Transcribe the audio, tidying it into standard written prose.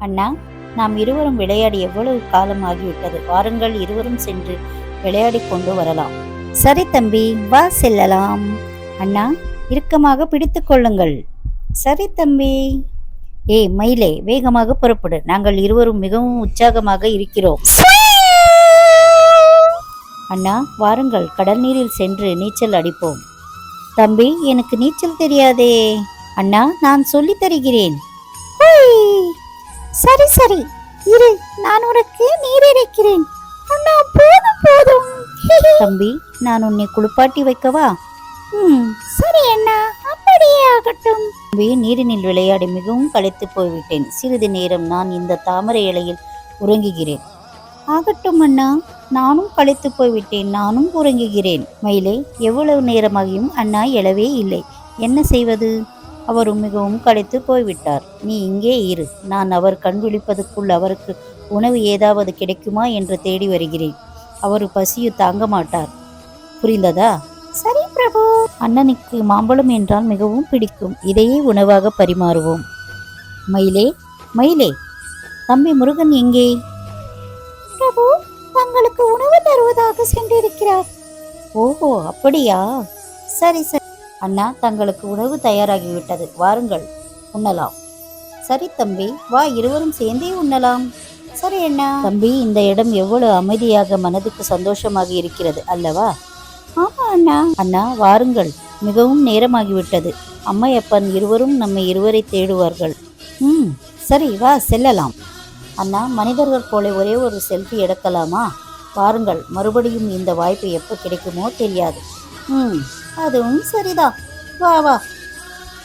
அண்ணா, நாம் இருவரும் விளையாடி எவ்வளவு காலம் ஆகிவிட்டது. வாருங்கள், இருவரும் சென்று விளையாடி கொண்டு வரலாம். சரி தம்பி, வா செல்லலாம். அண்ணா, இறுக்கமாக பிடித்து கொள்ளுங்கள். சரி தம்பி. ஏய் மயிலே, வேகமாக புறப்படு. நாங்கள் இருவரும் மிகவும் உற்சாகமாக இருக்கிறோம். அண்ணா, வாருங்கள், கடல் நீரில் சென்று நீச்சல் அடிப்போம். தம்பி, எனக்கு நீச்சல் தெரியாதே. அண்ணா, நான் சொல்லித் தருகிறேன். சரி சரி, இரு, நான் உனக்கு நீர் இறைக்கிறேன். அண்ணா, போதும் போதும். தம்பி, நான் உன்னை குளிப்பாட்டி வைக்கவா? சரி அண்ணா, அப்படியே ஆகட்டும். தம்பி, நீரினில் விளையாடி மிகவும் களைத்து போய்விட்டேன். சிறிது நேரம் நான் இந்த தாமரை இலையில் உறங்குகிறேன். ஆகட்டும் அண்ணா, நானும் களைத்து போய்விட்டேன். நானும் உறங்குகிறேன். மயிலே, எவ்வளவு நேரமாகியும் அண்ணா எழவே இல்லை. என்ன செய்வது? அவரும் மிகவும் களைத்து போய்விட்டார். நீ இங்கே இரு, நான் அவர் கண் விழிப்பதற்குள் அவருக்கு உணவு ஏதாவது கிடைக்குமா என்று தேடி வருகிறேன். அவர் பசியை தாங்க மாட்டார். புரிந்ததா? சரி பிரபு. அண்ணனுக்கு மாம்பழம் என்றால் மிகவும் பிடிக்கும். இதையே உணவாக பரிமாறுவோம். மயிலே, மயிலே, தம்பி முருகன் எங்கே? பிரபு, தங்களுக்கு உணவு தருவதாக சென்றிருக்கிறார். ஓஹோ, அப்படியா? சரி சரி. அண்ணா, தங்களுக்கு உணவு தயாராகிவிட்டது. வாருங்கள், உண்ணலாம். சரி தம்பி, வா, இருவரும் சேர்ந்தே உண்ணலாம். சரி அண்ணா. தம்பி, இந்த இடம் எவ்வளவு அமைதியாக மனதுக்கு சந்தோஷமாக இருக்கிறது அல்லவா? ஆமா அண்ணா. அண்ணா, வாருங்கள், மிகவும் நேரமாகிவிட்டது. அம்மையப்பன் இருவரும் நம்மை இருவரை தேடுவார்கள். சரி, வா செல்லலாம். அண்ணா, மனிதர்கள் போல ஒரே ஒரு செல்ஃபி எடுக்கலாமா? வாருங்கள், மறுபடியும் இந்த வாய்ப்பு எப்போ கிடைக்குமோ தெரியாது. அதுவும் சரிதான். வா வா.